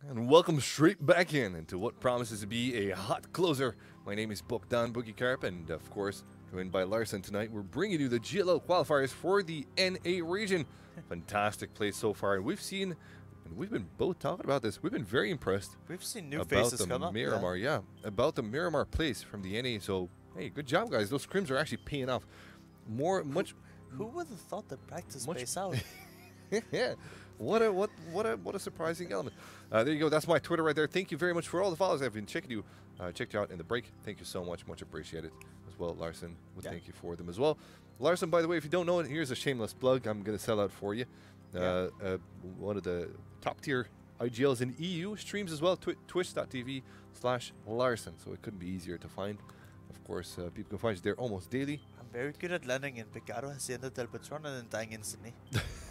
And welcome straight back into what promises to be a hot closer. My name is Bogdan Boogie Carp, and of course, joined by Larson tonight, we're bringing you the GLL qualifiers for the NA region. Fantastic play so far, and we've seen, and we've been both talking about this, we've been very impressed. We've seen new about faces the come up. Miramar, about the Miramar place from the NA. So, hey, good job, guys. Those scrims are actually paying off. Who would have thought the practice space out? Yeah, what a surprising element. There you go. That's my Twitter right there. Thank you very much for all the follows. I've been checked you out in the break. Thank you so much appreciated as well. Larson would thank you for them as well. Larson, by the way, if you don't know it, here's a shameless plug. I'm gonna sell out for you. One of the top tier IGLs in EU streams as well. Twitch.tv/Larson. So it couldn't be easier to find. Of course, people can find you there almost daily. I'm very good at landing in Picaro, Hacienda del Patron, and then dying instantly.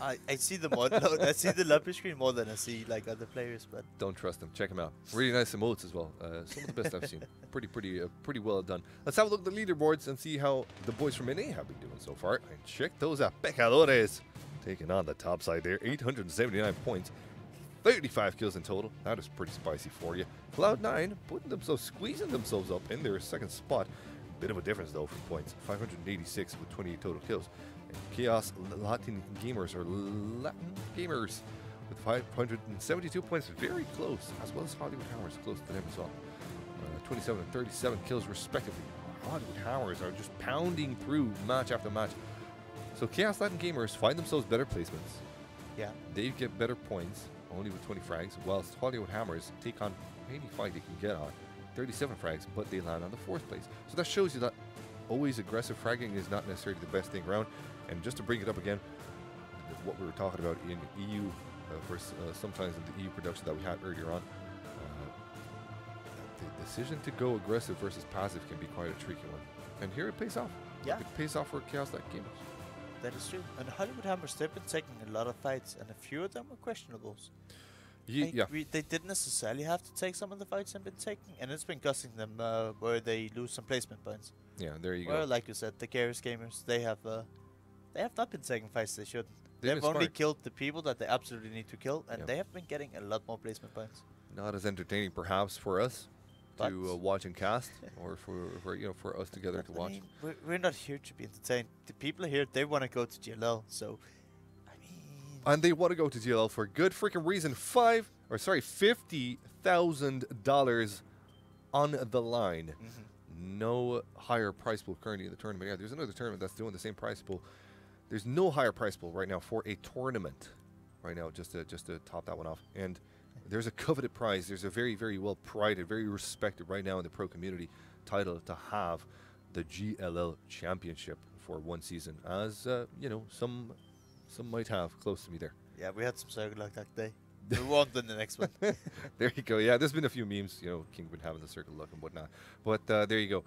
I see the mod load, I see the lobby screen more than I see like other players, but don't trust them. Check them out. Really nice emotes as well. Some of the best I've seen. Pretty well done. Let's have a look at the leaderboards and see how the boys from NA have been doing so far. And check those out. Pecadores taking on the top side there. 879 points. 35 kills in total. That is pretty spicy for you. Cloud9 squeezing themselves up in their second spot. Bit of a difference though for points. 586 with 28 total kills. And Chaos Latin Gamers with 572 points, very close, as well as Hollywood Hammers close to them as well. 27 and 37 kills respectively. Hollywood Hammers are just pounding through match after match. So Chaos Latin Gamers find themselves better placements. yeah, They get better points, only with 20 frags, whilst Hollywood Hammers take on any fight they can get on, 37 frags, but they land on the 4th place. So that shows you that always aggressive fragging is not necessarily the best thing around. And just to bring it up again, what we were talking about in EU, sometimes in the EU production that we had earlier on, the decision to go aggressive versus passive can be quite a tricky one. And here it pays off. Yeah. It pays off for Chaos Light Gamers. that is true. And Hollywood Hammers, they've been taking a lot of fights, and a few of them were questionables. They didn't necessarily have to take some of the fights they've been taking, and it's been costing them where they lose some placement points. Yeah, there you Well, go. like you said, the Garrus Gamers, they have not been taking fights they shouldn't. They've They've been only smart. killed the people that they absolutely need to kill, and Yeah. they have been getting a lot more placement points. Not as entertaining perhaps for us But to watch and cast, or for us together to But, I watch. mean, we're not here to be entertained. The people here, they want to go to GLL, so, I mean... And they want to go to GLL for a good freaking reason. $50,000 on the line. No higher price pool currently in the tournament. Yeah, there's another tournament that's doing the same price pool. There's no higher price pool right now for a tournament right now, just to top that one off. And there's a coveted prize. There's a very, very well prided, very respected right now in the pro community title to have the GLL championship for one season, as some might have close to me there. Yeah, we had some circle like that day. We won't win the next one. There you go. Yeah, there's been a few memes, King been having the circle look and whatnot. But there you go.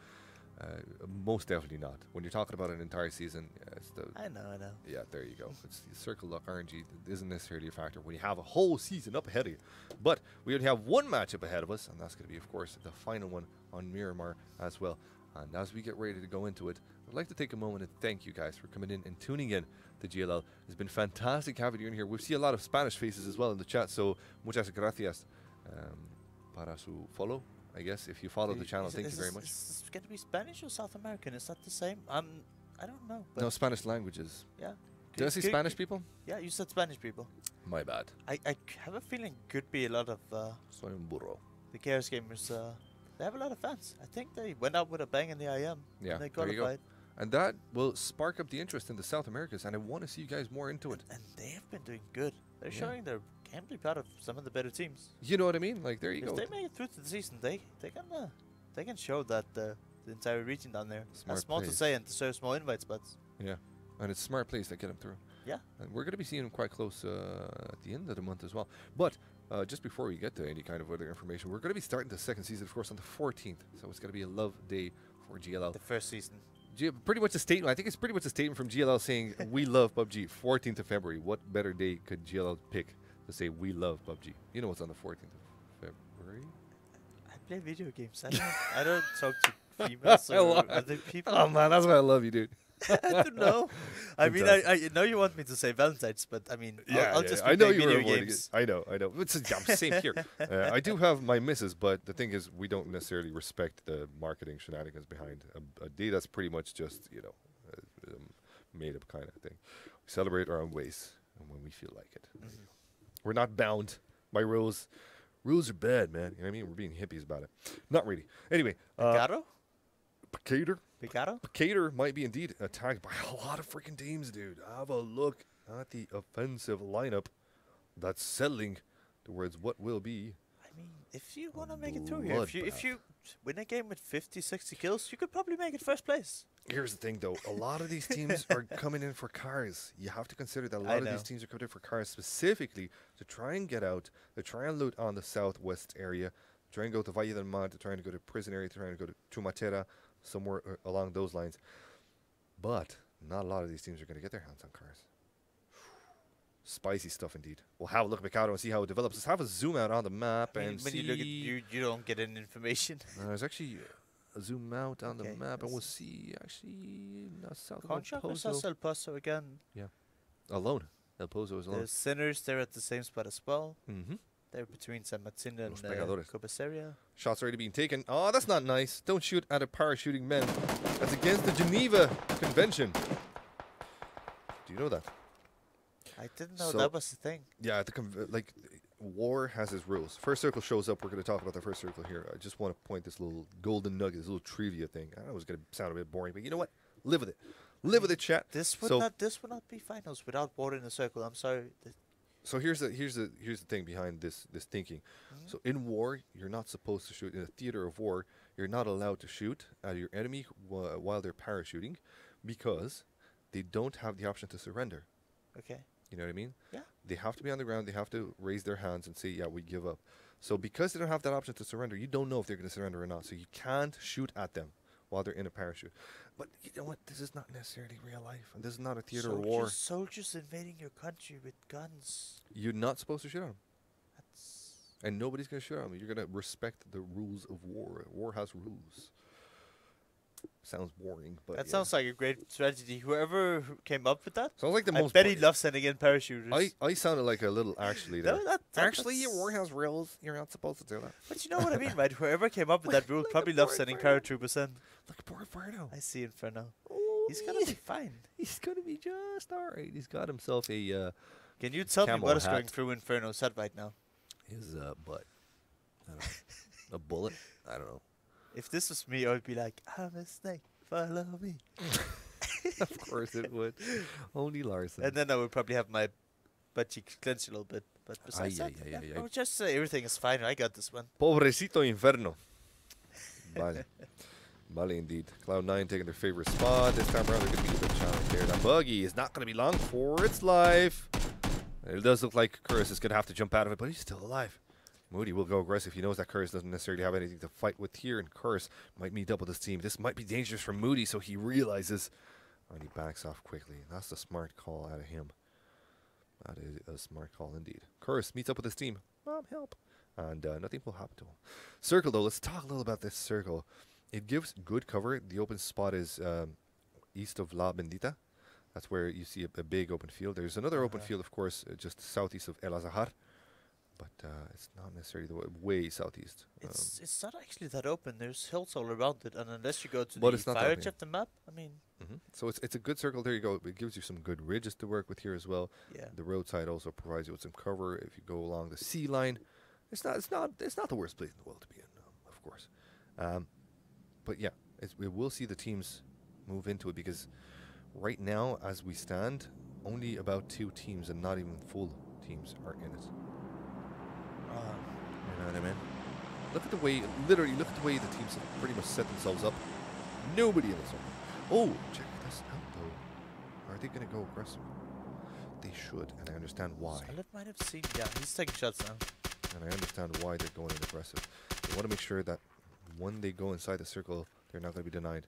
Most definitely not. When you're talking about an entire season, it's the... I know. Yeah, there you go. It's the circle luck RNG isn't necessarily a factor when you have a whole season up ahead of you. But we only have one matchup ahead of us, and that's going to be, of course, the final one on Miramar as well. And as we get ready to go into it, I'd like to take a moment and thank you guys for coming in and tuning in to GLL. It's been fantastic having you in here. We see a lot of Spanish faces as well in the chat, so muchas gracias para su follow. I guess if you follow the channel, thank you very much. Is this going to be Spanish or South American? Is that the same? I don't know. But No, Spanish languages. yeah. Did I say Spanish people? Yeah, you said Spanish people. My bad. I have a feeling could be a lot of Soy un burro. the Chaos Gamers. They have a lot of fans. I think they went out with a bang in the IM. Yeah, And they there you go. qualified. And that will spark up the interest in the South Americas, and I want to see you guys more into it. And they have been doing good. They're Yeah. showing they can be proud of some of the better teams. You know what I mean? Like, there you If go. they make it through to the season, they can show that the entire region down there. Smart That's small to plays. say and deserves more invite spots. Yeah. And it's smart plays that get them through. Yeah. And we're going to be seeing them quite close at the end of the month as well. But just before we get to any kind of other information, we're going to be starting the second season, of course, on the 14th. So it's going to be a love day for GLL. The first season. Pretty much a statement. I think it's pretty much a statement from GLL saying, we love PUBG. 14th of February. What better day could GLL pick to say we love PUBG? You know what's on the 14th of February? I play video games. I don't talk to females or other people. Oh, man, that's why I love you, dude. I don't know. I mean, I know you want me to say Valentine's, but I mean, I'll just be I know playing you were video avoiding games. it. I know. It's same here. I do have my misses, but the thing is, we don't necessarily respect the marketing shenanigans behind a day that's pretty much just, made up kind of thing. We celebrate our own ways and when we feel like it. We're not bound by rules. Rules are bad, man. You know what I mean? We're being hippies about it. Not really. Anyway. Picator might be indeed attacked by a lot of freaking teams, dude. Have a look at the offensive lineup that's settling towards what will be. I mean, if you want to make it through here, if you win a game with 50, 60 kills, you could probably make it first place. Here's the thing, though. A lot of these teams are coming in for cars. You have to consider that a lot of these teams are coming in for cars specifically to try and get out, to try and loot on the southwest area, try and go to Valle del Mar, to try and go to prison area, to try and go to Chumatera, somewhere along those lines. But not a lot of these teams are going to get their hands on cars. Spicy stuff indeed. We'll have a look at Mikado and see how it develops. Let's have a zoom out on the map and when see. you look at you don't get any information. There's actually a zoom out on the map and we'll see actually south of El Pozo again. Yeah. Alone. El Pozo is alone. There's Sinners, they're at the same spot as well. Mm-hmm. They're between San Martin and Copaceria. Shots already being taken. Oh, that's not nice. Don't shoot at a parachuting men. That's against the Geneva Convention. Do you know that? I didn't know that was the thing. Yeah, war has its rules. First circle shows up. We're going to talk about the first circle here. I just want to point this little golden nugget, this little trivia thing. I know it's going to sound a bit boring, but you know what? Live with it. Live with it, chat. This would not be finals without war in a circle. I'm sorry. So here's the thing behind this thinking. So in war, you're not supposed to shoot. In a theater of war, you're not allowed to shoot at your enemy while they're parachuting, because they don't have the option to surrender. Okay. You know what I mean? Yeah. They have to be on the ground. They have to raise their hands and say, yeah, we give up. So because they don't have that option to surrender, you don't know if they're going to surrender or not. So you can't shoot at them while they're in a parachute. But you know what? This is not necessarily real life. And this is not a theater of war. Soldiers invading your country with guns. You're not supposed to shoot at them. And nobody's going to shoot at them. You're going to respect the rules of war. War has rules. Sounds boring, but that sounds like a great strategy. Whoever came up with that, sounds like the most. I bet he loves sending in parachuters. I sounded like a little actually there. Actually, your war has rules. You're not supposed to do that. But you know what I mean, right? Whoever came up with that rule probably loves sending paratroopers in. Look at poor Inferno. I see Inferno. Oh, he's gonna be fine. He's gonna be just all right. He's got himself a. Can you tell me what is going through Inferno's head right now? His butt. I don't know. A bullet. I don't know. If this was me, I would be like, I'm a snake. Follow me. Of course it would. Only Larson. And then I would probably have my butt cheeks clenched a little bit. But besides that, I would just say everything is fine. I got this one. Pobrecito Inferno. Vale. Vale indeed. Cloud9 taking their favorite spot. This time around, they're going to be a bit challenged here. That buggy is not going to be long for its life. It does look like Curtis is going to have to jump out of it, but he's still alive. Moody will go aggressive. He knows that Curtis doesn't necessarily have anything to fight with here, and Curtis might meet up with his team. This might be dangerous for Moody, so he realizes, and he backs off quickly. That's the smart call out of him. That is a smart call indeed. Curtis meets up with his team. Mom, help. And nothing will happen to him. Circle, though. Let's talk a little about this circle. It gives good cover. The open spot is east of La Bendita. That's where you see a big open field. There's another open field, of course, just southeast of El Azahar. But it's not necessarily the way southeast. It's not actually that open. There's hills all around it, and unless you go to the far edge of the map, I mean. So it's a good circle. There you go. It gives you some good ridges to work with here as well. Yeah. The roadside also provides you with some cover if you go along the sea line. It's not the worst place in the world to be in, of course. But yeah, we will see the teams move into it, because right now, as we stand, only about 2 teams, and not even full teams, are in it. You know what I mean? Look at the way, literally, look at the way the teams have pretty much set themselves up. Nobody in this one. Oh, check this out, though. Are they going to go aggressive? They should, and I understand why. Scarlet might have seen, yeah, he's taking shots now. And I understand why they're going in aggressive. They want to make sure that when they go inside the circle, they're not going to be denied.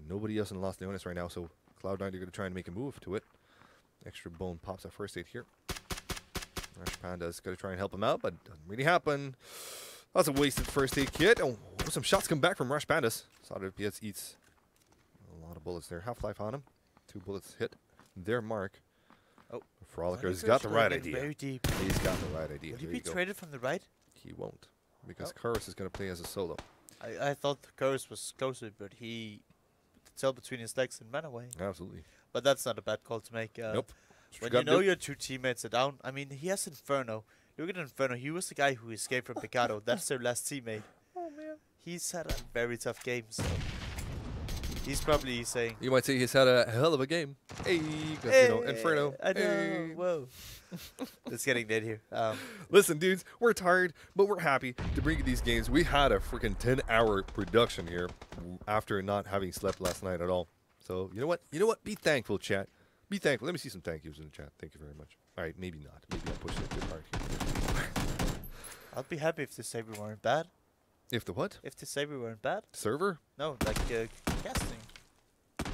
Nobody else in Los Leones right now, so Cloud9 are going to try and make a move to it. Extra bone pops at first aid here. Rush Panda's going to try and help him out, but doesn't really happen. That's a wasted first aid kit. Oh, some shots come back from Rush Pandas. Solid FPS eats a A lot of bullets there. Half-life on him. 2 bullets hit their mark. Oh. Froliker's got the right idea. Very deep. He's got the right idea. Will he be traded from the right? He won't. Because Curris is going to play as a solo. I thought Curris was closer, but he fell between his legs and ran away. Absolutely. But that's not a bad call to make. Nope. When you know your 2 teammates are down, I mean, he has Inferno. Look at Inferno. He was the guy who escaped from Picado. That's their last teammate. Oh, man. He's had a very tough game, so he's probably saying... You might say he's had a hell of a game. Hey, you know, Inferno. I know. Hey. Whoa. It's getting dead here. Listen, dudes, we're tired, but we're happy to bring you these games. We had a freaking 10-hour production here after not having slept last night at all. So, you know what? You know what? Be thankful, chat. Be thankful. Let me see some thank yous in the chat. Thank you very much. All right, maybe not. Maybe I'm pushing it too hard here. I'd be happy if the Saber weren't bad. If the what? If the Saber weren't bad. Server? No, like casting.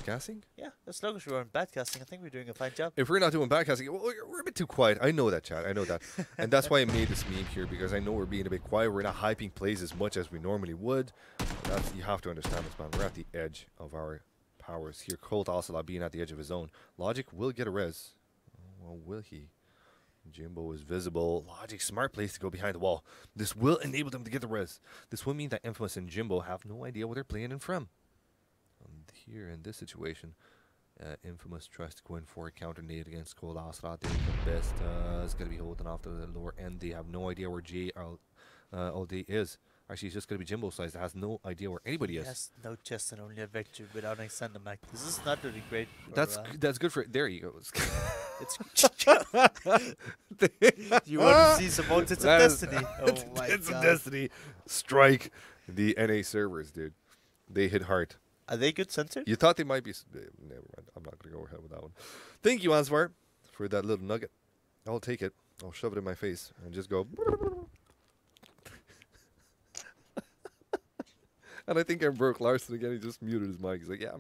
Casting? Yeah, as long as we weren't bad casting, I think we're doing a fine job. If we're not doing bad casting, well, we're a bit too quiet. I know that, chat. I know that. And that's why I made this meme here, because I know we're being a bit quiet. We're not hyping plays as much as we normally would. That's, you have to understand this, man. We're at the edge of our powers here. Colt Ocelot being at the edge of his own. Logic will get a res. Well, will he? Jimbo is visible. Logic, smart place to go behind the wall. This will enable them to get the res. This will mean that Infamous and Jimbo have no idea what they're playing in from. And here in this situation, Infamous tries to go in for a counter nade against Cold Ocelot. They're the best. Is going to be holding off to the lower end. They have no idea where GLL is. Actually, it's just going to be Jimbo size that has no idea where anybody is. Yes, no chest and only a victory without an extender mag. This is not really great. That's good for it. There you go. It's you want to see some more Tits of Destiny? Oh my Tits god! of Destiny strike the NA servers, dude. They hit hard. Are they good censored? You thought they might be. Never mind. I'm not going to go ahead with that one. Thank you, Ansvar, for that little nugget. I'll take it. I'll shove it in my face and just go. And I think I broke Larson again. He just muted his mic. He's like, yeah,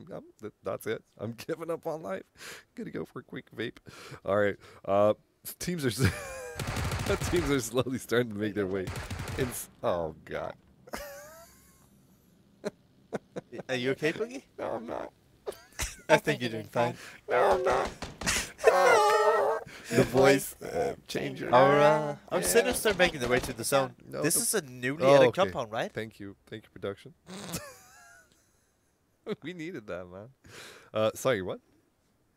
that's it. I'm giving up on life. Gonna go for a quick vape. All right. Teams are slowly starting to make their way. Oh, God. Are you okay, Boogie? No, I'm not. I think you're doing fine. No, I'm not. The voice changer. Our Sinister making their way to the zone. No, this is a newly added compound, right? Thank you, production. We needed that, man. Sorry, what?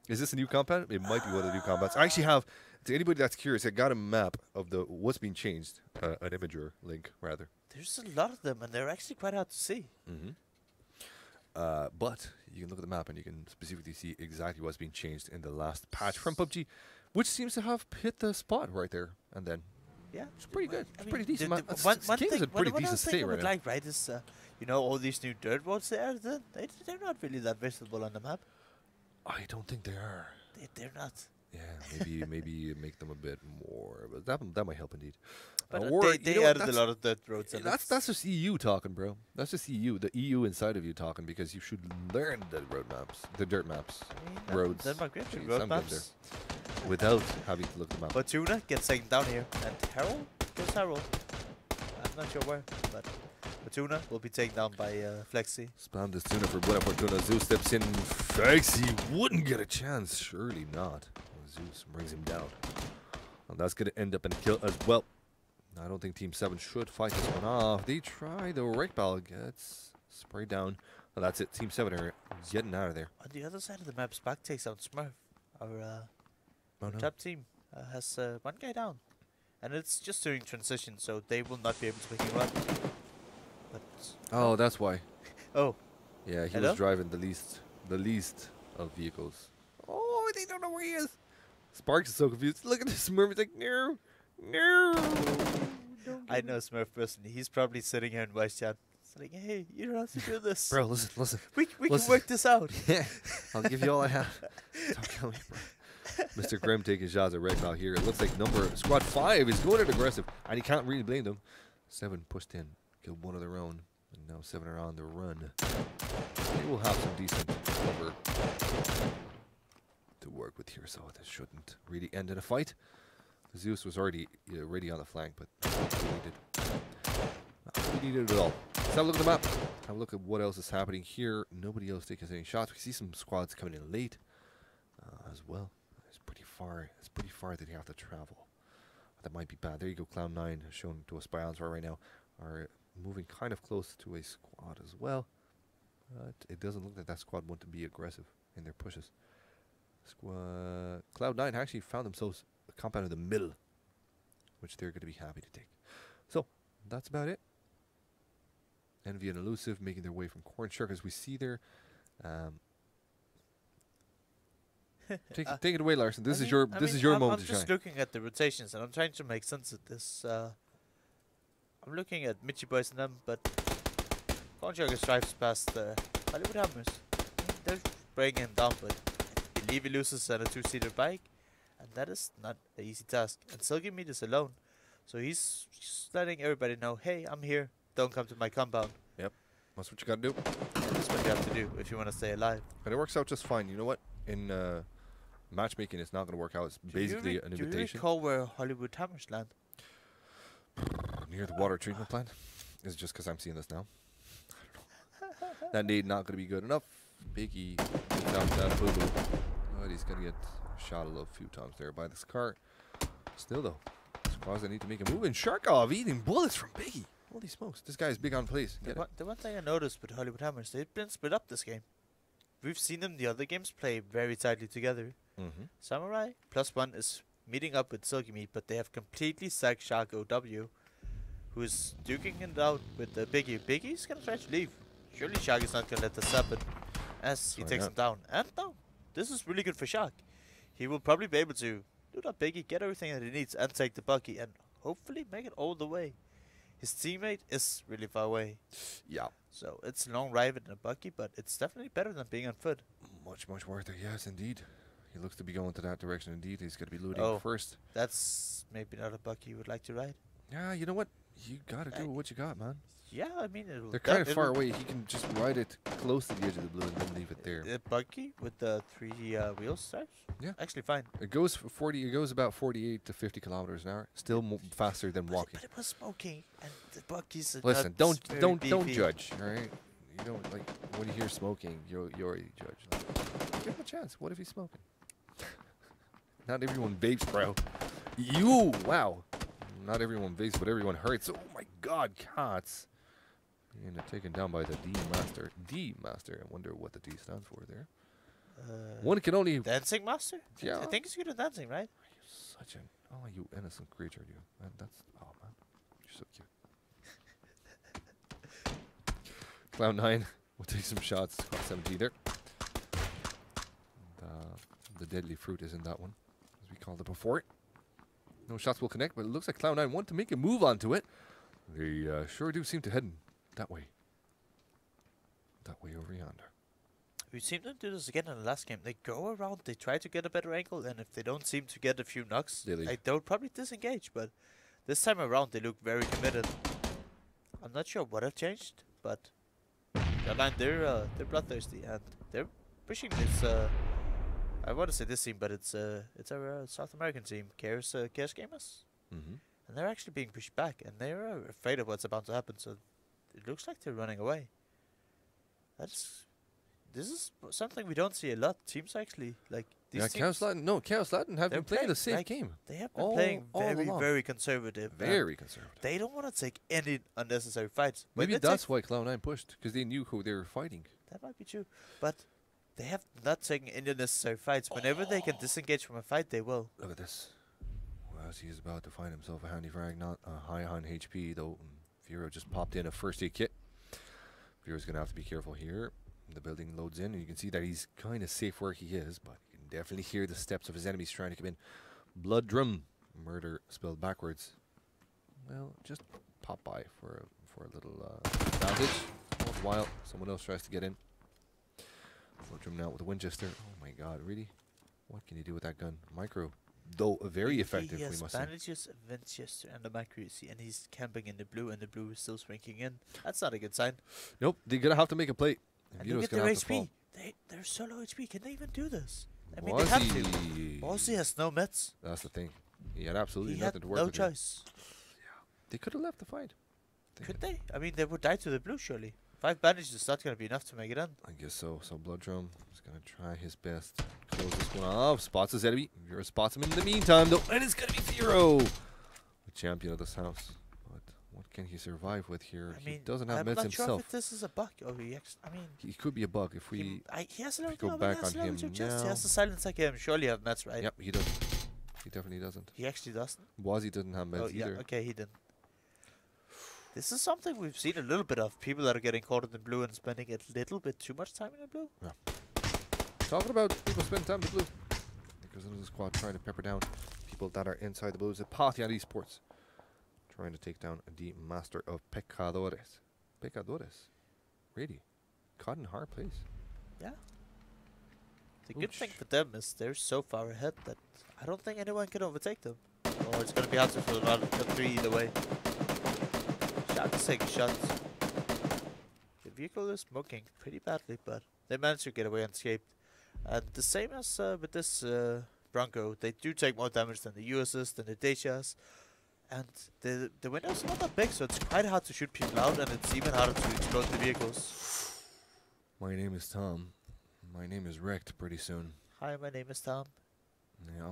Is this a new compound? It might be one of the new compounds. I actually have, to anybody that's curious, I got a map of what's being changed, an imager link rather. There's a lot of them, and they're actually quite hard to see. Mm-hmm. But you can look at the map and you can specifically see exactly what's being changed in the last patch from PUBG, which seems to have hit the spot right there. And then, yeah, it's pretty good. It's pretty decent. One thing, a pretty decent state right now. Like, right, is you know, all these new dirt roads there, they're not really that visible on the map. I don't think they are. They're not. Yeah, maybe make them a bit more, but that might help indeed. But they added a lot of dirt roads. That's just EU talking, bro. That's just EU, the EU inside of you talking, because you should learn the road maps, the dirt maps, roads. They're not great road maps. Without having to look them up. But Tuna gets taken down here, and Harold goes Harold. I'm not sure where, but Tuna will be taken down by Flexi. Spam this Tuna for Buena Fortuna. Zeus steps in. Flexi wouldn't get a chance. Surely not. Zeus brings him down. And that's going to end up in a kill as well. I don't think Team 7 should fight this one off. They try. The wreck ball gets sprayed down. Well, that's it. Team 7 are getting out of there. On the other side of the map, Spark takes out Smurf. Our top team has one guy down. And it's just during transition, so they will not be able to pick him up. Oh, that's why. Oh. Yeah, he was driving the least of vehicles. Oh, they don't know where he is. Sparks is so confused. Look at this Smurf. He's like, no. I know Smurf personally. He's probably sitting here in voice chat. It's like, hey, you don't have to do this. Bro, listen. We can work this out. Yeah, I'll give you all I have. Don't kill me, bro. Mr. Grim taking shots at Red Cloud here. It looks like squad 5 is going in aggressive, and you can't really blame them. 7 pushed in, killed one of their own, and now 7 are on the run. They will have some decent cover to work with here, so this shouldn't really end in a fight. Zeus was already on the flank, but not really needed at all. have a look at the map. Have a look at what else is happening here. Nobody else taking any shots. We see some squads coming in late as well. It's pretty far. It's pretty far that they have to travel. That might be bad. There you go. Cloud9 shown to us by Answer right now are moving kind of close to a squad as well. It doesn't look like that squad want to be aggressive in their pushes. Cloud9 actually found themselves a compound in the middle, which they're going to be happy to take. So that's about it. Envy and Elusive making their way from Corn Shark as we see there. Take it away, Larson. This is your moment to shine. I'm just looking at the rotations and I'm trying to make sense of this. I'm looking at Mitchy Boys and them, but Corn Shark drives past Hollywood Hammers. They're bringing him down, but I believe he loses at a 2-seater bike, and that is not an easy task. And Silky Meat is alone, so he's just letting everybody know, hey, I'm here. Don't come to my compound. Yep, that's what you gotta do. That's what you have to do if you want to stay alive. And it works out just fine. You know what? In matchmaking, it's not gonna work out. It's basically an invitation. Do you recall where Hollywood Hammers land? Near the water treatment plant. Is it just because I'm seeing this now? I don't know. That nade not gonna be good enough. Biggie down boo-boo. But he's gonna get shot a few times there by this car. Still though, squads that need to make a move. And Sharkov eating bullets from Biggie. Holy smokes, this guy is big on plays. The one thing I noticed with Hollywood Hammers, they've been split up this game. We've seen them the other games play very tightly together. Samurai +1 is meeting up with Silky Meat, but they have completely sacked Shark OW, who is duking it out with Biggie. Biggie's gonna try to leave. Surely Shark is not gonna let this happen, as he takes him down. And down. This is really good for Shark. He will probably be able to do that Biggie, get everything that he needs, and take the buggy, and hopefully make it all the way. His teammate is really far away. Yeah. So it's a long ride in a buggy, but it's definitely better than being on foot. Much worth it, yes, indeed. He looks to be going to that direction, indeed. He's going to be looting first. That's maybe not a buggy you would like to ride. Yeah, you know what? You got to do what you got, man. Yeah, I mean, they're kind of far away. He can just ride it close to the edge of the blue and then leave it there. The buggy with the 3 wheel stripes? Yeah. Actually fine. It goes for 40. It goes about 48 to 50 kilometers an hour. Still faster than walking. But it was smoking, and the buggies. Listen, don't judge. All right. You don't like when you hear smoking. You already judge. Like, give him a chance. What if he's smoking? Not everyone vapes, bro. Wow. Not everyone vapes, but everyone hurts. Oh my God, cats. And they're taken down by the D Master. I wonder what the D stands for there. One can only... Dancing Master? Yeah. I think it's good at dancing, right? You're such an... Oh, you innocent creature, you. Man, that's... Oh, man. You're so cute. Cloud9 will take some shots. Caught 17 there. And, the deadly fruit is in that one, as we called it before. No shots will connect, but it looks like Cloud9 want to make a move onto it. They sure do seem to head that way. That way over yonder. We've seen them do this again in the last game. They go around, they try to get a better angle, and if they don't seem to get a few knocks, they'll probably disengage. But this time around, they look very committed. I'm not sure what have changed, but they're bloodthirsty and they're pushing this. I want to say this team, but it's our South American team, Chaos Gamers, and they're actually being pushed back, and they're afraid of what's about to happen. So it looks like they're running away. This is something we don't see a lot. Teams actually like these teams. Chaos Latin have been playing the safe game. They have been playing very conservative. Very conservative. They don't want to take any unnecessary fights. Maybe that's why Cloud9 pushed, because they knew who they were fighting. That might be true, but they have not taken any unnecessary fights. Whenever they can disengage from a fight, they will. Look at this. Well, as he's about to find himself a handy frag, not high on HP though. Vero just popped in a first aid kit. Vero's gonna have to be careful here. The building loads in, and you can see that he's kind of safe where he is, but you can definitely hear the steps of his enemies trying to come in. Blood drum, murder spelled backwards. Well, just pop by for a little advantage. All the while, someone else tries to get in. Blood drum now with a Winchester. Oh my God, really? What can you do with that gun? Micro, though very effective. He we must bandages, say. a Winchester, and a micro, you see, and he's camping in the blue, and the blue is still shrinking in. That's not a good sign. Nope, they're gonna have to make a play. And look at their HP. They're so low HP. Can they even do this? I mean, they have to. Ballsy has no meds. That's the thing. He had absolutely nothing to work with. No choice. Yeah. They could have left the fight. Could they? I mean, they would die to the blue, surely. 5 bandages is not going to be enough to make it in. I guess so. So Blood Drum is going to try his best to close this one off. Spots his enemy. Vero spots him in the meantime, though. And it's going to be Vero, the champion of this house. But what can he survive with here? He doesn't have meds himself. I'm not sure if this is a bug. He could be a bug if we he has a go back on him now. He has to silence like him. Surely have meds, right? Yep, he doesn't. He definitely doesn't. He actually doesn't? Wazzy doesn't have meds either. Yeah, okay, he didn't. This is something we've seen a little bit of. People that are getting caught in the blue and spending a little bit too much time in the blue. Yeah. Talking about people spending time in the blue. There's another squad trying to pepper down people that are inside the blues. Apathian Esports trying to take down the master of Pecadores. Pecadores? Really? Caught in hard place. Yeah. The good thing for them is they're so far ahead that I don't think anyone can overtake them. Or it's going to be hard to fill a lot of top 3 either way. Shout to take shots. The vehicle is smoking pretty badly, but they managed to get away unscathed. And the same as with this Bronco, they do take more damage than the USS, than the Dacias. And the windows are not that big, so it's quite hard to shoot people out, and it's even harder to explode the vehicles. My name is Tom. My name is wrecked pretty soon. Hi, my name is Tom. Yeah.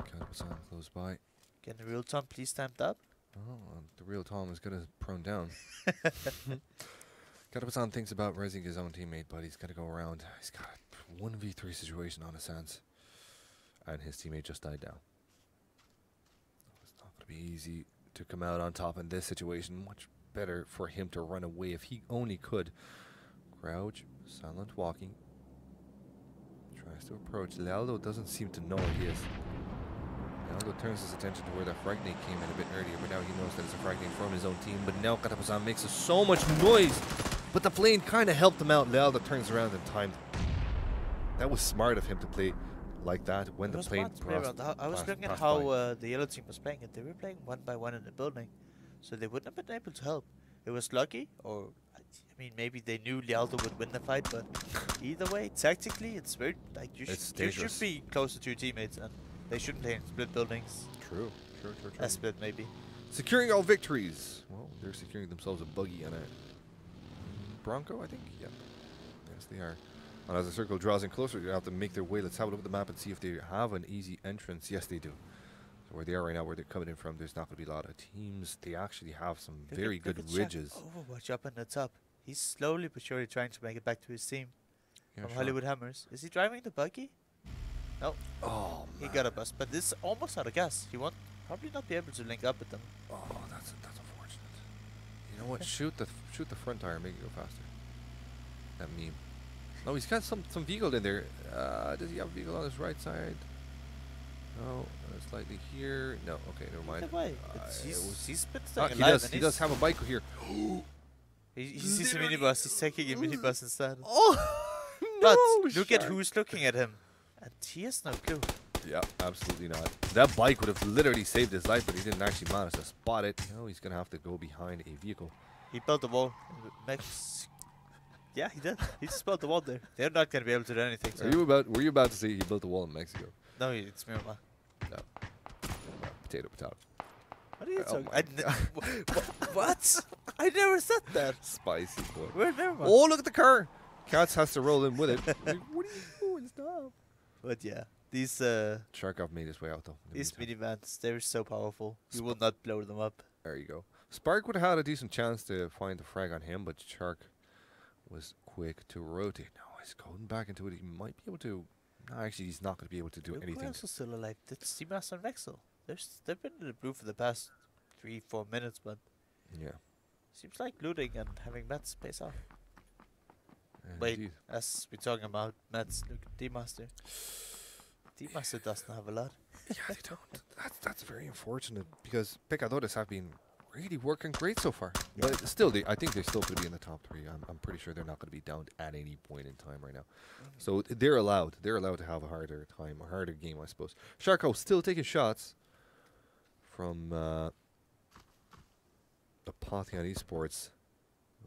Katapasan close by. Can the real Tom please stand up? Oh, the real Tom is gonna prone down. Katapasan thinks about raising his own teammate, but he's gotta go around. He's got a 1v3 situation on his hands. And his teammate just died down. It's not gonna be easy to come out on top in this situation. Much better for him to run away if he only could. Crouch, silent walking. Tries to approach. Lealdo doesn't seem to know where he is. Lealdo turns his attention to where that frag nade came in a bit earlier, but now he knows that it's a frag nade from his own team. But now Katapasan makes so much noise, but the plane kind of helped him out. Lealdo turns around and timed. That was smart of him to play like that when the plane crossed. I was looking at how the yellow team was playing it. They were playing 1 by 1 in the building, so they wouldn't have been able to help. It was lucky, or I mean, maybe they knew Lealdo would win the fight, but either way, tactically, it's very like you should be closer to your teammates, and they shouldn't play in split buildings. True. A split maybe. Securing all victories. Well, they're securing themselves a buggy and a Bronco, I think. Yeah. Yes, they are. And as the circle draws in closer, you have to make their way. Let's have a look at the map and see if they have an easy entrance. Yes, they do. So where they are right now, where they're coming in from, there's not going to be a lot of teams. They actually have some very good ridges. Overwatch up on the top. He's slowly but surely trying to make it back to his team. Yeah, from Hollywood Hammers. Is he driving the buggy? No. Oh, man. He got a bus, but this is almost out of gas. He won't probably not be able to link up with them. Oh, that's unfortunate. You know what? shoot the front tire, make it go faster. That meme. No, he's got some vehicle in there. Does he have a vehicle on his right side? No, slightly here. No, okay, never mind. He's been staying alive. He does have a bike here. He sees a minibus. He's taking a minibus instead. Oh, but look at who's looking at him, and he has no clue. Yeah, absolutely not. That bike would have literally saved his life, but he didn't actually manage to spot it. Now he's gonna have to go behind a vehicle. He built the wall. Yeah, he did. He just built the wall there. They're not gonna be able to do anything. So. Were you about to say he built the wall in Mexico? No, it's Myanmar. No. Potato. What are you talking? What? I never said that. Spicy boy. We're Myanmar. Oh, look at the car. Cats has to roll in with it. Like, what are you doing? Stop. But yeah, these Sharkov made his way out though. These minivans, they're so powerful. You will not blow them up. There you go. Spark would have had a decent chance to find the frag on him, but Shark was quick to rotate. Now he's going back into it. He might be able to. No, actually, he's not going to be able to do anything. Who else is still alive? It's Seamas and Vexel. They've been in the blue for the past 3-4 minutes, but yeah, seems like looting and having mats pays off. Wait, indeed. As we're talking about mats, look at D-Master. D-Master doesn't have a lot. Yeah, they don't. That's very unfortunate because Pecadores have been really working great so far. Yeah. But still, I think they're still going to be in the top 3. I'm pretty sure they're not going to be down at any point in time right now. So they're allowed. They're allowed to have a harder time, a harder game, I suppose. Sharko still taking shots from Apathian Esports.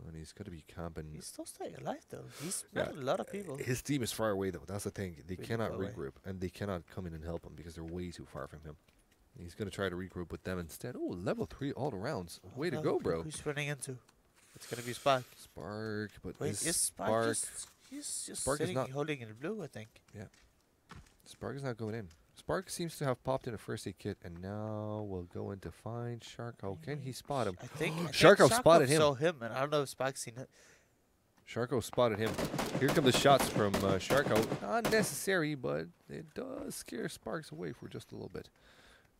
And he's going to be camping. He's still staying alive, though. He's met a lot of people. His team is far away, though. That's the thing. They really cannot regroup, and they cannot come in and help him because they're way too far from him. He's going to try to regroup with them instead. Oh, level 3 all arounds. Way to go, bro. Who's running into? It's going to be Spark. Spark, but wait, is Spark he's just Spark sitting, is not holding in the blue, I think. Yeah. Spark is not going in. Spark seems to have popped in a first aid kit, and now we'll go in to find Sharko. Can he spot him? I think Sharko spotted him. Saw him, and I don't know if Spark's seen it. Sharko spotted him. Here come the shots from Sharko. Not necessary, but it does scare Sparks away for just a little bit.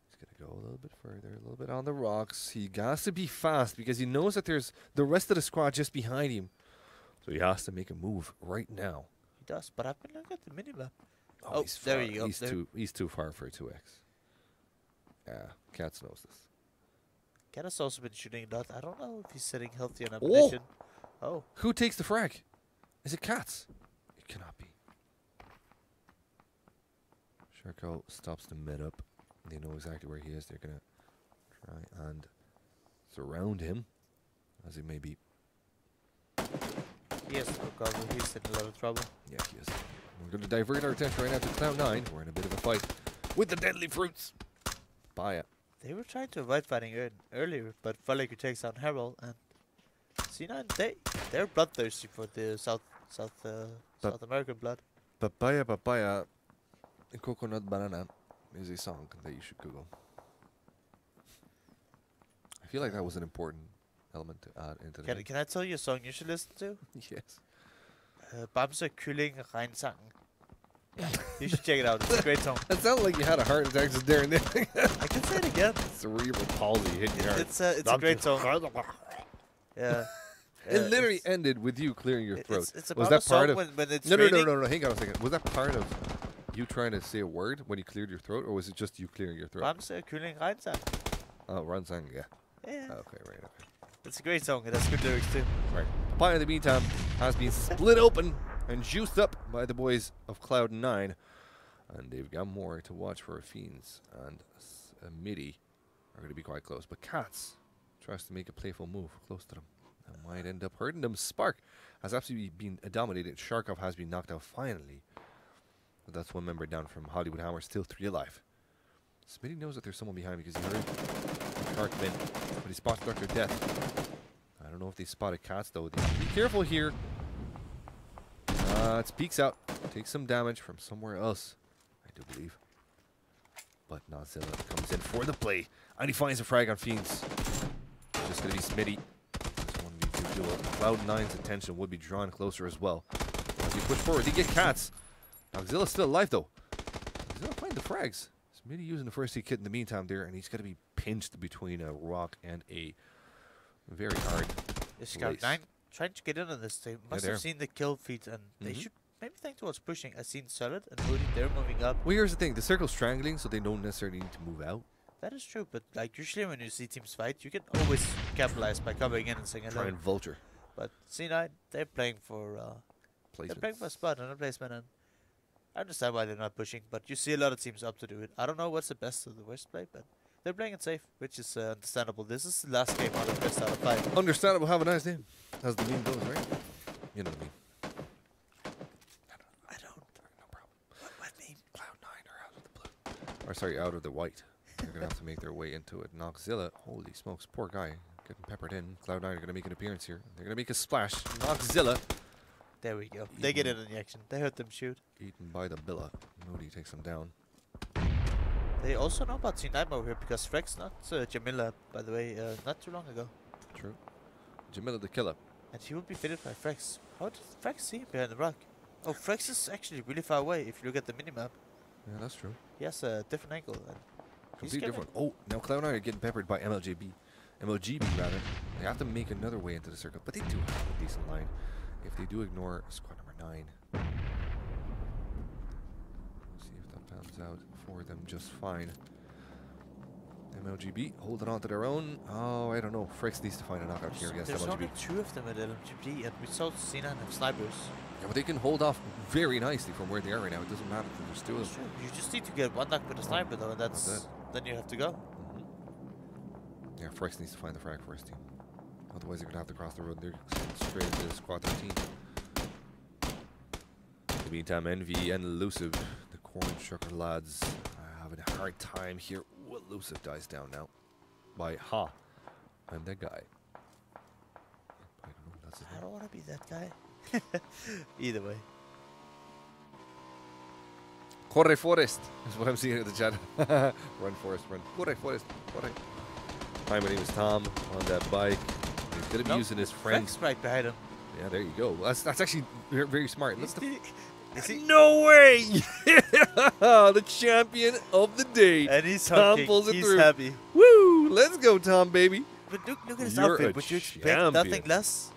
He's going to go a little bit further, a little bit on the rocks. He has to be fast because he knows that there's the rest of the squad just behind him. So he has to make a move right now. He does, but I've been looking at the minimap. Oh, there you go. He's too far for a 2x. Yeah, Cats knows this. Cat has also been shooting a lot. I don't know if he's setting healthy on ammunition. Oh. Who takes the frag? Is it Cats? It cannot be. Sharko stops the mid up. They know exactly where he is. They're going to try and surround him, as it may be. He has to recover. He's in a lot of trouble. Yeah, he is. We're going to divert our attention right now to Cloud9. We're in a bit of a fight with the deadly fruits. Baya. They were trying to avoid fighting earlier, but Falaku takes down Harold, and C9, they're bloodthirsty for the South American blood. Papaya, Coconut Banana is a song that you should Google. I feel like that was an important element to add into the Can I tell you a song you should listen to? Yes. Bamse Kylling Reinsang. You should check it out. It's a great song. It sounded like you had a heart attack just there and then. I can say it again. Cerebral palsy hit your heart. It's a great song. Yeah. It literally ended with you clearing your throat. It's was that part of when it's no, hang on a second. Was that part of you trying to say a word when you cleared your throat, or was it just you clearing your throat? Bamse Kylling Reinsang. Oh, Reinsang, yeah. Yeah. Okay, right, okay. It's a great song. It has good lyrics too. Right. Papaya, in the meantime, has been split open and juiced up by the boys of Cloud9. And they've got more to watch for. Fiends and Midi are going to be quite close. But Cats tries to make a playful move close to them. That might end up hurting them. Spark has absolutely been dominated. Sharkov has been knocked out finally. But that's one member down from Hollywood Hammer, still 3 alive. Smitty knows that there's someone behind because he heard Sharkman, but he spotted Dr. Death. I don't know if they spotted Cats though. Be careful here. It peeks out. Takes some damage from somewhere else, I do believe. But Nazilla comes in for the play. And he finds a frag on Fiends. It's just going to be Smitty. Just one v 2 duel. Cloud9's attention would be drawn closer as well. As he push forward, they get Cats. Noxilla's still alive though. Noxilla find the frags. Smitty using the first aid kit in the meantime there, and he's going to be pinched between a rock and a very hard This Cloud9 trying to get in on this. They must have seen the kill feed, and they should maybe think towards pushing. I've seen Solid and Moody, they're moving up. Well, here's the thing. The circle's strangling, so they don't necessarily need to move out. That is true, but like usually when you see teams fight, you can always capitalize by coming in and saying hello. Try and vulture. But C9, they're playing for a spot and a placement, and I understand why they're not pushing, but you see a lot of teams up to do it. I don't know what's the best or the worst play, but they're playing it safe, which is understandable. This is the last game out of best out of 5. Understandable. Have a nice day. As the meme goes, right? You know what I mean. I don't. No problem. What meme? Cloud9 are out of the blue. Or sorry, out of the white. They're going to have to make their way into it. Noxzilla, holy smokes, poor guy. Getting peppered in. Cloud9 are going to make an appearance here. They're going to make a splash. Noxzilla. There we go. They get in on the action. They heard them shoot. Eaten by the Billa. Moody takes them down. They also know about C9 over here because Frex not Jamila, by the way, not too long ago. True. Jamila the killer. And he would be fitted by Frex. How did Frex see him behind the rock? Oh, Frex is actually really far away if you look at the minimap. Yeah, that's true. He has a different angle. Completely different. Oh, now Cloud9 are getting peppered by MLGB rather. They have to make another way into the circle, but they do have a decent line. If they do ignore squad number 9. See if that pans out for them just fine. MLGB holding on to their own. Oh, I don't know. Frix needs to find a knockout here against There's MLGB. only 2 of them at LMGB, and we saw C9 have snipers. Yeah, but they can hold off very nicely from where they are right now. It doesn't matter if there's 2 of them. You just need to get one knock with a sniper, though, and then you have to go. Yeah, Frix needs to find the frag for his team. Otherwise, they're going to have to cross the road. They're straight into squad 13. In the meantime, Envy and Elusive, the corn sugar lads, are having a hard time here. Will explosive dice down now by Ha. I'm that guy. I don't know if that's his name. I don't want to be that guy. Either way. Corre Forest is what I'm seeing in the chat. Run Forest, run. Corre Forest, corre. Hi, my name is Tom on that bike. He's going to be using his friend. Right behind him. Yeah, there you go. That's actually very smart. Is he? No way! The champion of the day. And he's Tom pulls it he's through. happy. Woo! Let's go, Tom, baby. But look at his You're outfit. a Would you expect champion. nothing less?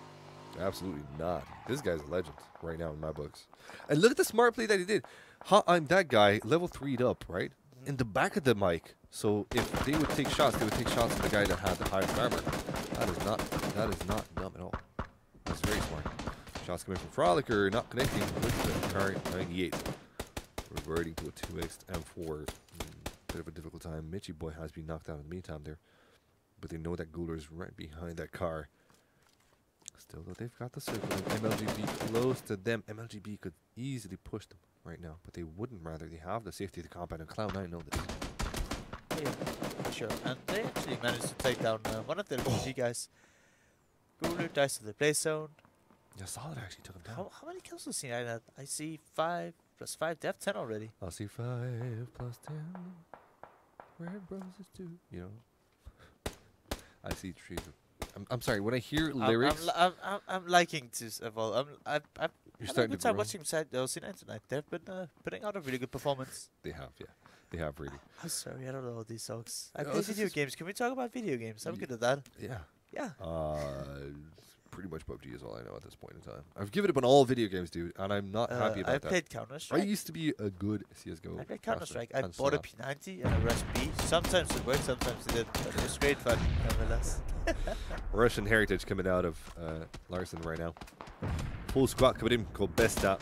Absolutely not. This guy's a legend right now in my books. And look at the smart play that he did. I'm that guy, level 3'd up, right? In the back of the mic. So if they would take shots, they would take shots at the guy that had the highest armor. That is not dumb at all. That's very smart. Shots coming from Frolicker, not connecting with the car 98. Reverting to a 2x M4. Bit of a difficult time. Mitchy boy has been knocked out in the meantime there. But they know that Guler's right behind that car. Still, though, they've got the circle. MLGB close to them. MLGB could easily push them right now, but they wouldn't. Rather, they have the safety of the compound, and Cloud9 know this. Yeah, for sure. And they actually managed to take down one of the LPG guys. Guler dies to the play zone. Yeah, Solid actually took him down. How many kills does he have? I see 5 + 5. They have 10 already. I see 5 + 10. Red brothers is 2. You know. I see trees. I'm sorry. When I hear lyrics, I'm liking to evolve. I've you're had a starting good to time grow. watching C9 tonight. They've been putting out a really good performance. They have, yeah. They have really. I'm sorry, I don't know all these songs. I Oh, play this video is- games. Can we talk about video games? I'm good at that. Yeah. Yeah. Pretty much PUBG is all I know at this point in time. I've given up on all video games, dude, and I'm not happy about I that. played Counter-Strike. I used to be a good CSGO. I played Counter-Strike. I and bought a Slap. P90 and a Raspberry. Sometimes it worked, sometimes it didn't. But it was great fun, nonetheless. Russian heritage coming out of Larson right now. Full squad coming in called Besta.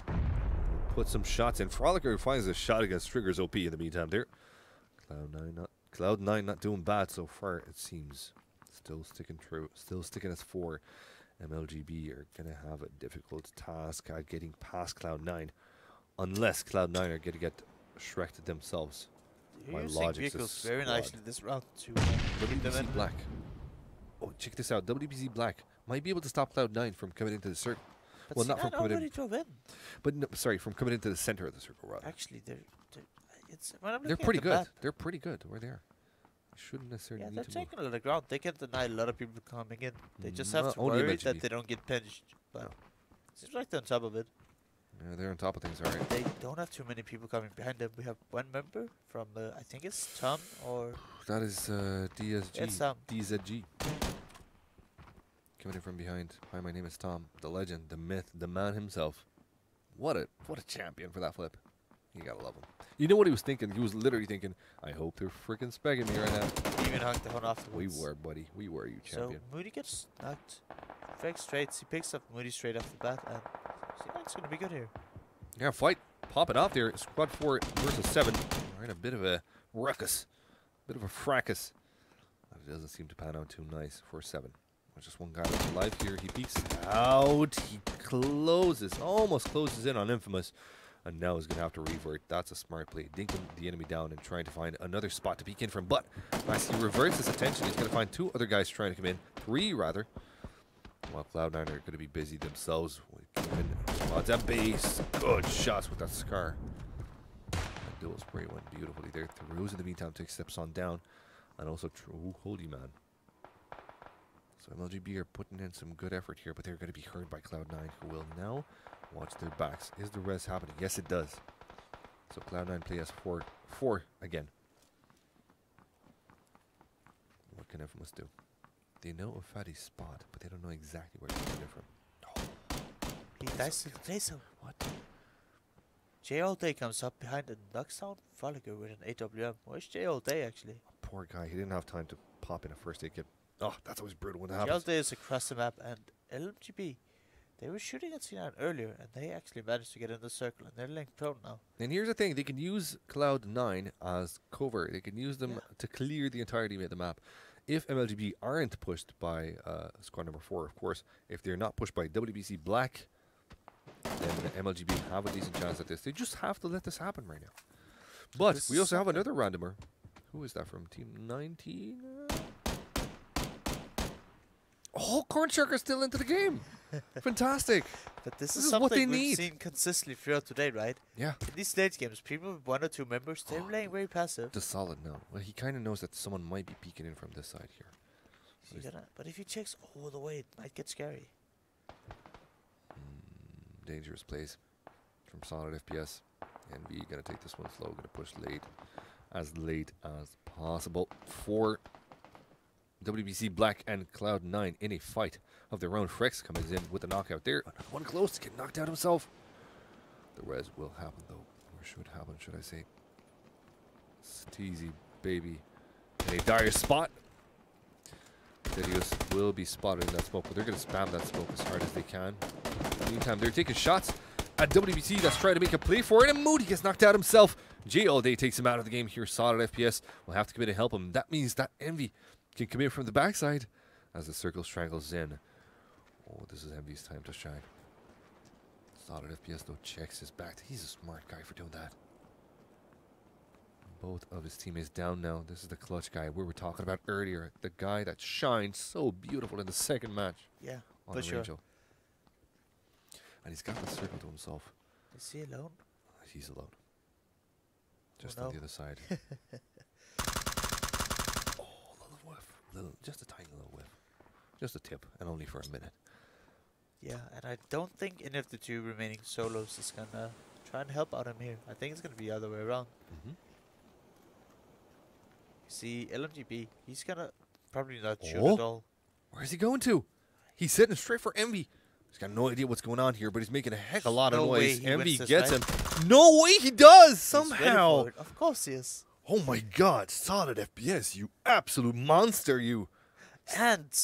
Put some shots in. Frolicker finds a shot against Trigger's OP in the meantime there. Cloud9 not doing bad so far, it seems. Still sticking true. Still sticking as 4. MLGB are going to have a difficult task at getting past Cloud9. Unless Cloud9 are going to get Shreked themselves. You're My using logic vehicles is very flawed. nicely this round to keep them WBC in. Black. Oh, check this out. WBC Black might be able to stop Cloud9 from coming into the circle. But Well, not from C9 coming already in. drove in. But no, sorry, from coming into the center of the circle, rather. Actually, it's when I'm They're looking pretty at the good. map, They're pretty good where they are. Shouldn't necessarily yeah, need they're to taking a lot of ground. They can deny a lot of people coming in. They just have Not to only worry MLGB. that they don't get pinched. But No. seems like they're on top of it. Yeah, they're on top of things, all right. They don't have too many people coming behind them. We have one member from, I think it's Tom or... That is DSG. It's Tom. DZG. Coming in from behind. Hi, my name is Tom. The legend, the myth, the man himself. What a champion for that flip. You gotta love him. You know what he was thinking? He was literally thinking, I hope they're freaking spegging me right now. He even hugged the horn We afterwards. were, buddy. We were, you champion. So Moody gets knocked. Fake straight. He picks up Moody straight off the bat. And C9's going to be good here. Yeah, fight popping off there. Squad 4 versus 7. We're in a bit of a ruckus. Bit of a fracas. But it doesn't seem to pan out too nice for 7. There's just one guy left alive here. He peeks out. He closes. Almost closes in on Infamous. And now he's going to have to revert. That's a smart play. Dinking the enemy down and trying to find another spot to peek in from. But as he reverts his attention, he's going to find 2 other guys trying to come in. 3, rather. While Cloud9 are going to be busy themselves. Keeping squads at base. Good shots with that Scar. That dual spray went beautifully there. Rose in the meantime takes steps on down. And also, holy man. So MLGB are putting in some good effort here, but they're going to be heard by Cloud9, who will now watch their backs. Is the res happening? Yes, it does. So Cloud9 play as 4 again. What can Infamous do? They know a fatty spot, but they don't know exactly where to get it from. Oh. He dies to the play zone. What? J All Day comes up behind and knocks down Frolicker with an AWM. Where's J All Day actually? Poor guy. He didn't have time to pop in a first aid kit. Oh, that's always brutal when that J All happens. Day is across the map and LMGB. They were shooting at C9 earlier and they actually managed to get in the circle and they're linked prone now. And here's the thing. They can use Cloud9 as cover. They can use them to clear the entirety of the map. If MLGB aren't pushed by squad number 4, of course, if they're not pushed by WBC Black, then MLGB have a decent chance at this. They just have to let this happen right now. But we also have another randomer Who is that from? Team 19? Oh, Cornshark still into the game. Fantastic. But this is is what they something we've need. seen consistently throughout today, right? Yeah. In these stage games, people with 1 or 2 members, they're playing very passive. Just solid now. Well, he kind of knows that someone might be peeking in from this side here. But if he checks all the way, it might get scary. Dangerous plays from solid FPS. Envy gonna take this one slow, gonna push late as possible for WBC Black and Cloud9 in a fight of their own. Frex comes in with a knockout there. Another one close to get knocked out himself. The res will happen though, or should happen, should I say. Steezy baby in a dire spot. Dedios will be spotted in that smoke, but they're going to spam that smoke as hard as they can. In the meantime, they're taking shots at WBC that's trying to make a play for it, and Moody gets knocked out himself. GLL takes him out of the game here. Solid FPS will have to come in and help him. That means that Envy can come in from the backside as the circle strangles in. Oh, this is Envy's time to shine. Solid FPS though checks his back. He's a smart guy for doing that. Both of his teammates down now. This is the clutch guy we were talking about earlier. The guy that shined so beautiful in the second match. Yeah, on for sure. Rachel. And he's got the circle to himself. Is he alone? He's alone. Just no. on the other side. Oh, little whiff. Just a tiny little whiff. Just a tip, and only for a minute. Yeah, and I don't think any of the 2 remaining solos is going to try and help out him here. I think it's going to be the other way around. See, LMGB, he's gonna probably not shoot at all. Where's he going to? He's sitting straight for Envy. He's got no idea what's going on here, but he's making a heck of a lot of noise. Envy gets him. No way he does, somehow. Of course he is. Oh my god, solid FPS, you absolute monster, you. And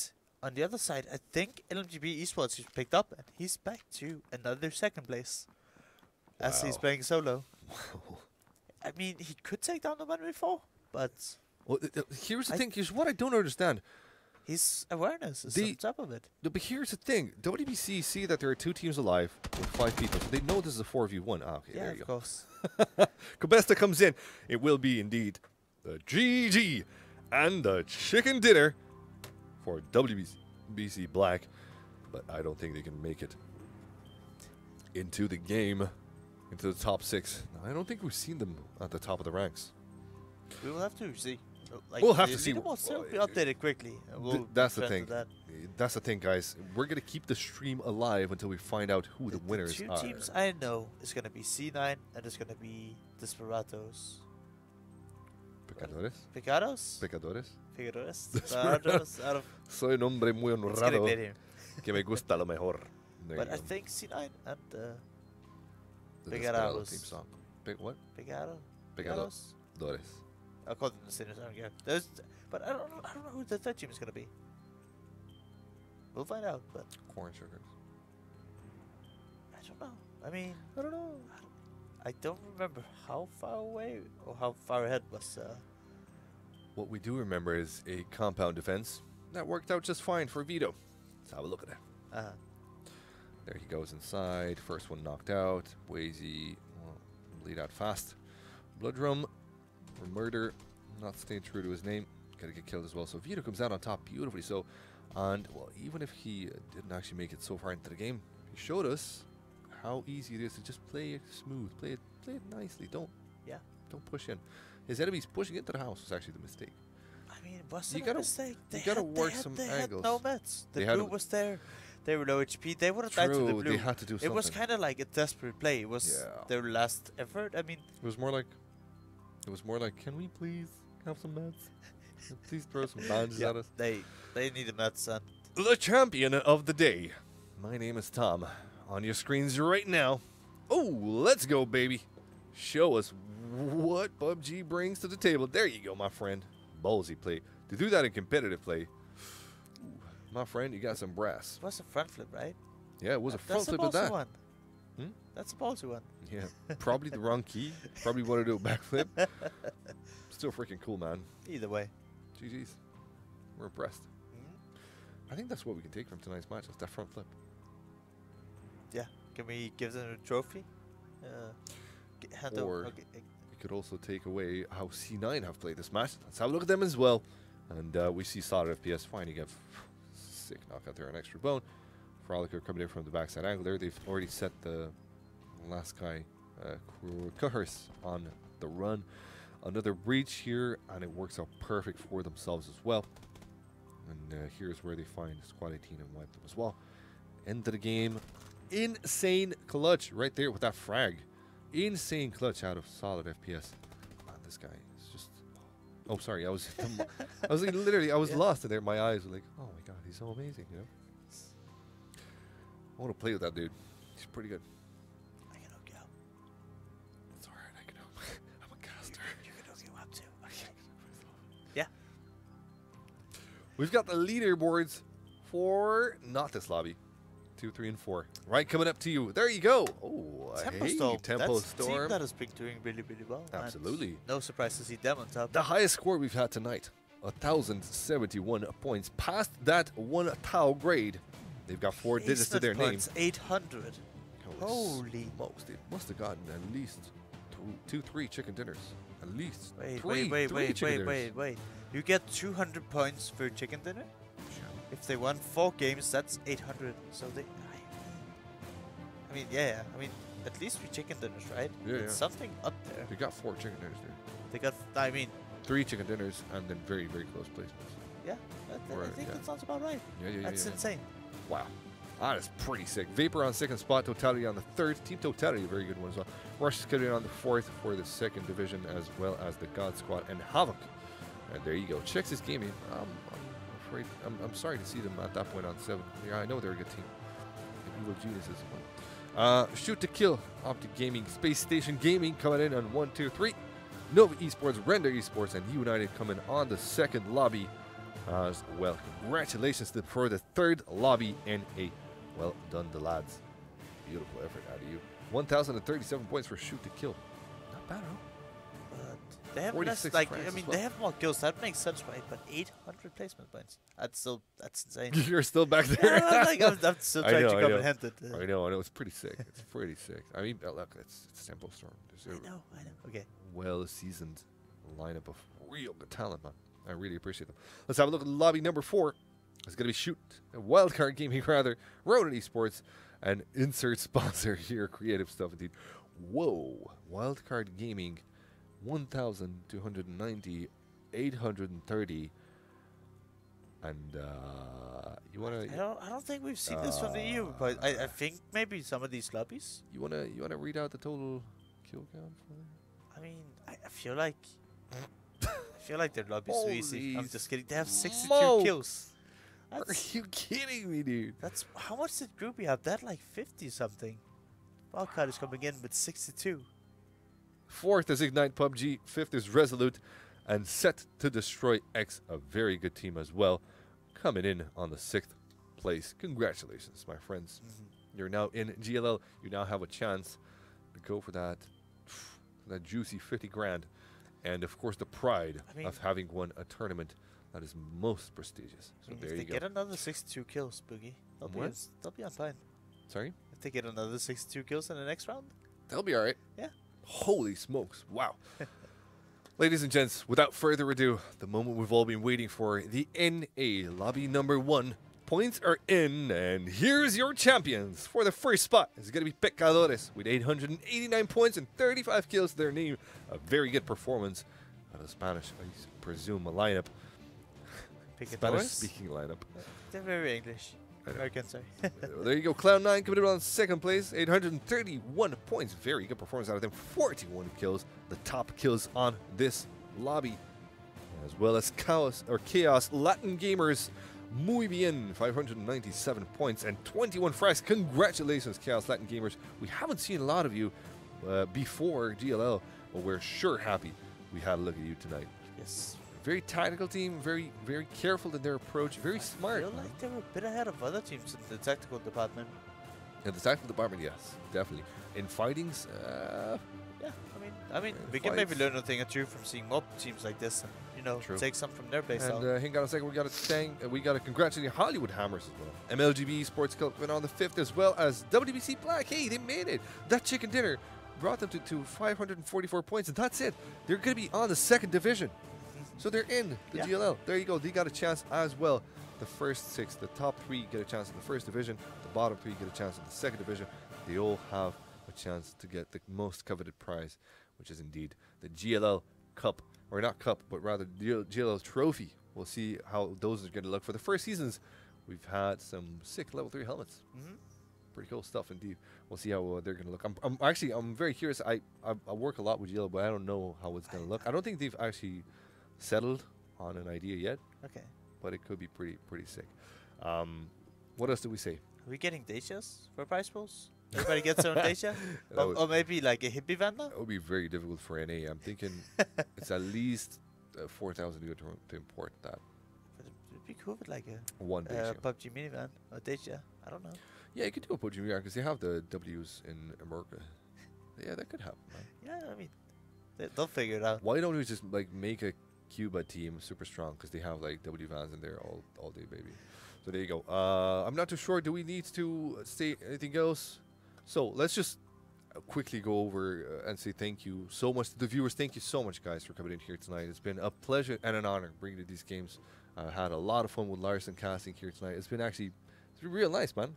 on the other side, I think LMGB Esports is picked up, and he's back to another 2nd place. As he's playing solo. I mean, he could take down the 1v4, but... Well, here's the thing. Here's what I don't understand. His awareness is on top of it. But here's the thing. WBC see that there are 2 teams alive with 5 people, so they know this is a 4v1. Ah, okay, there you go. Of course. Cabesta comes in. It will be indeed the GG and the chicken dinner for WBC Black, but I don't think they can make it into the game, into the top 6. I don't think we've seen them at the top of the ranks. We will have to see. Like we'll have to see. Will be updated quickly. That's the thing. That's the thing, guys. We're going to keep the stream alive until we find out who the winners are. The 2 teams I know is going to be C9 and it's going to be Desperados. Pecadores? Pecadores? Pecadores? Desperados. Soy un hombre muy honrado que me gusta lo mejor. But I think C9 and the Pecadores. Theme song. What? Pegados? Dores. I'll call them the sinners. I don't care. But I don't know who the 3rd team is going to be. We'll find out. But Corn Sugars. I don't know. I mean, I don't know. I don't remember how far away or how far ahead was. What we do remember is a compound defense that worked out just fine for Vito. Let's have a look at it. There he goes inside. First one knocked out. Wazy, lead out fast. Bloodrum for murder, not staying true to his name. Gotta get killed as well. So Vito comes out on top beautifully. So, and well, even if he didn't actually make it so far into the game, he showed us how easy it is to just play it smooth, play it nicely. Don't push in. His enemies pushing into the house was actually the mistake. I mean, was it a mistake? You gotta work some angles. Had no meds. The blue was there. They were low HP. They would have died to the blue. They had to do something. It was kind of like a desperate play. It was their last effort. I mean, it was more like, can we please have some meds? Please throw some bandages at us. They need the meds. And the champion of the day. My name is Tom. On your screens right now. Oh, let's go, baby. Show us what PUBG brings to the table. There you go, my friend. Ballsy play. To do that in competitive play, my friend, you got some brass. It was a front flip, right? Yeah, it was a front flip with that. One. That's a ballsy one. Yeah, probably the wrong key. Probably want to do a backflip. Still freaking cool, man. Either way. GG's. We're impressed. I think that's what we can take from tonight's match. Is that front flip. Yeah. Can we give them a trophy? we could also take away how C9 have played this match. Let's have a look at them as well. And we see Solid FPS finding a sick knockout there, an extra bone. Frolicker coming in from the backside angle there. They've already set the last guy, Kuhers, on the run. Another breach here, and it works out perfect for themselves as well. And here's where they find Squad 18 and wipe them as well. End of the game. Insane clutch right there with that frag. Insane clutch out of Solid FPS. Man, this guy is just... Oh, sorry. I was like, literally, I was lost in there. My eyes were like, oh my god, he's so amazing, you know? I want to play with that dude. He's pretty good. I can hook you up. It's alright, I can hook. I'm a caster. You can hook you up too. Okay. Yeah. We've got the leaderboards for not this lobby. 2, 3, and 4. Right, coming up to you. There you go. Oh, Tempo hey, Storm. Tempo That's Storm. a team that has been doing really, really well. Absolutely. No surprise to see them on top. The highest score we've had tonight, 1,071 points. Past that 1,000 grade. They've got 4 digits to their name. 800. Holy smokes. They must have gotten at least 2, 3 chicken dinners. At least. Wait. You get 200 points for chicken dinner? If they won 4 games, that's 800. So they... I mean, yeah. I mean, at least 3 chicken dinners, right? Yeah, it's something up there. They got 4 chicken dinners there. They got, I mean... 3 chicken dinners and then very, very close placements. Yeah, I think that sounds about right. That's insane. Wow. That is pretty sick. Vapor on 2nd spot, Totality on the 3rd. Team Totality, a very good one as well. Rush is coming in on the 4th for the 2nd division, as well as the God Squad and Havoc. And there you go. Checks is gaming. I'm sorry to see them at that point on 7. Yeah, I know they're a good team. The Evil Geniuses. Shoot to Kill, Optic Gaming, Space Station Gaming coming in on 1, 2, 3. Nova Esports, Render Esports, and United coming on the 2nd lobby as well. Congratulations for the 3rd lobby and a well done, the lads. Beautiful effort out of you. 1,037 points for Shoot to Kill. Not bad, huh? They have less, like, I mean, they have more kills. That makes sense, right? But 800 placement points. That's insane. You're still back there. Yeah, I'm still trying to comprehend it. I know. It's pretty sick. It's pretty sick. I mean, look, it's Tempo Storm. I know. Okay. Well-seasoned lineup of real good talent, man. I really appreciate them. Let's have a look at lobby number 4. It's going to be Shoot, Wildcard Gaming, rather, Ronin Esports, and insert sponsor here, Creative Stuff Indeed. Whoa. Wildcard Gaming. 1,290, 830, and you wanna? I don't think we've seen this from the EU, but I think maybe some of these lobbies. You wanna read out the total kill count for me? I mean, I feel like their lobbies so easy. I'm just kidding. They have 62 kills. Are you kidding me, dude? That's how much did Groupie have? That like 50 something. Wildcard is coming in with 62. 4th is Ignite PUBG, 5th is Resolute, and Set to Destroy X, a very good team as well, coming in on the 6th place. Congratulations, my friends. You're now in GLL. You now have a chance to go for that juicy 50 grand, and of course the pride of having won a tournament that is most prestigious. So there you go. If they get another 62 kills, Boogie, they'll be on fine. Sorry? If they get another 62 kills in the next round, they'll be all right. Yeah. Holy smokes. Wow. Ladies and gents, without further ado, the moment we've all been waiting for, the NA lobby number 1. Points are in, and here's your champions. For the first spot, it's going to be Pecadores with 889 points and 35 kills to their name. A very good performance out of the Spanish, I presume, a lineup. Spanish-speaking lineup. They're very English. American, sorry. There you go. Cloud9 coming in on 2nd place, 831 points. Very good performance out of them. 41 kills. The top kills on this lobby. As well as Chaos Latin Gamers. Muy bien. 597 points and 21 frags. Congratulations, Chaos Latin Gamers. We haven't seen a lot of you before GLL, but we're sure happy we had a look at you tonight. Yes. Very tactical team, very, very careful in their approach, very smart. I feel like they were a bit ahead of other teams in the tactical department. In the tactical department, yes, definitely. In fightings, yeah, I mean, we can maybe learn a thing or two from seeing more teams like this, and take some from their base. And hang on a second, we got to congratulate Hollywood Hammers as well. MLGB Sports Club went on the 5th, as well as WBC Black. Hey, they made it. That chicken dinner brought them to 544 points, and that's it. They're going to be on the second division. So they're in the GLL. There you go. They got a chance as well. The first 6, the top 3 get a chance in the first division. The bottom 3 get a chance in the second division. They all have a chance to get the most coveted prize, which is indeed the GLL Cup. Or not Cup, but rather GLL Trophy. We'll see how those are going to look. For the first seasons, we've had some sick level 3 helmets. Pretty cool stuff indeed. We'll see how they're going to look. I'm very curious. I work a lot with GLL, but I don't know how it's going to look. I don't think they've actually settled on an idea yet. Okay. But it could be pretty sick. What else do we say? Are we getting Dacias for prize pools? Everybody gets their own Dacia? or maybe like a hippie van now? That would be very difficult for NA. I'm thinking it's at least 4,000 to import that. But it'd be cool with like a one Dacia. PUBG minivan or Dacia. I don't know. Yeah, you could do a PUBG minivan because they have the Ws in America. Yeah, that could happen, man. Yeah, I mean, they'll figure it out. Why don't we just like make a Cuba team super strong because they have like W vans in there all day, baby. So there you go. I'm not too sure. Do we need to say anything else? So let's just quickly go over and say thank you so much to the viewers. Thank you so much, guys, for coming in here tonight. It's been a pleasure and an honor bringing you these games. I had a lot of fun with Larson casting here tonight. It's been real nice, man.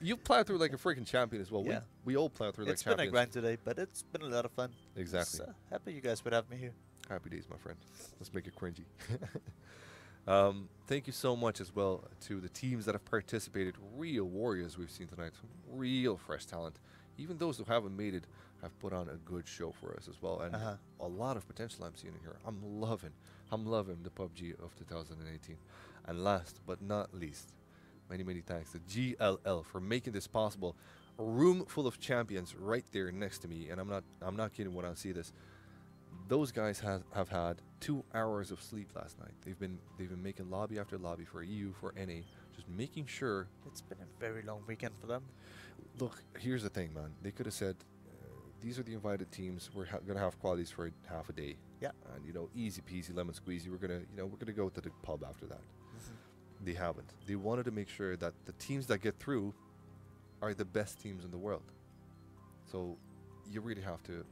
You plowed through like a freaking champion as well. Yeah. We all plowed through like It's champions. been a grind today, but it's been a lot of fun. Exactly. So happy you guys would have me here. Happy days, my friend. Let's make it cringy. Thank you so much as well to the teams that have participated. Real warriors we've seen tonight. Some real fresh talent. Even those who haven't made it have put on a good show for us as well. And a lot of potential I'm seeing in here. I'm loving the PUBG of 2018. And last but not least, many thanks to GLL for making this possible. A room full of champions right there next to me. And I'm not kidding when I see this. Those guys have had 2 hours of sleep last night. They've been making lobby after lobby for EU, for NA, just making sure. It's been a very long weekend for them. Look, here's the thing, man. They could have said, these are the invited teams. We're gonna have qualities for half a day. Yeah. And easy peasy lemon squeezy. We're gonna go to the pub after that. They haven't. They wanted to make sure that the teams that get through are the best teams in the world. So you really have to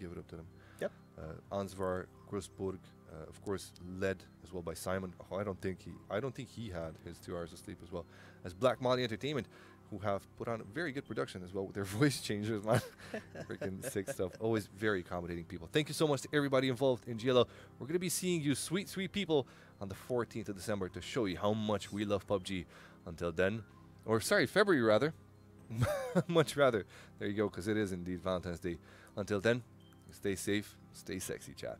give it up to them. Yep. Ansvar, Grosburg, of course, led as well by Simon. Oh, I don't think he had his 2 hours of sleep as well as Black Molly Entertainment, who have put on very good production as well with their voice changers, man. Freaking sick stuff. Always very accommodating people. Thank you so much to everybody involved in GLL. We're gonna be seeing you, sweet people, on the 14th of December to show you how much we love PUBG. Until then, or sorry, February rather. Much rather. There you go, because it is indeed Valentine's Day. Until then. Stay safe, stay sexy, chat.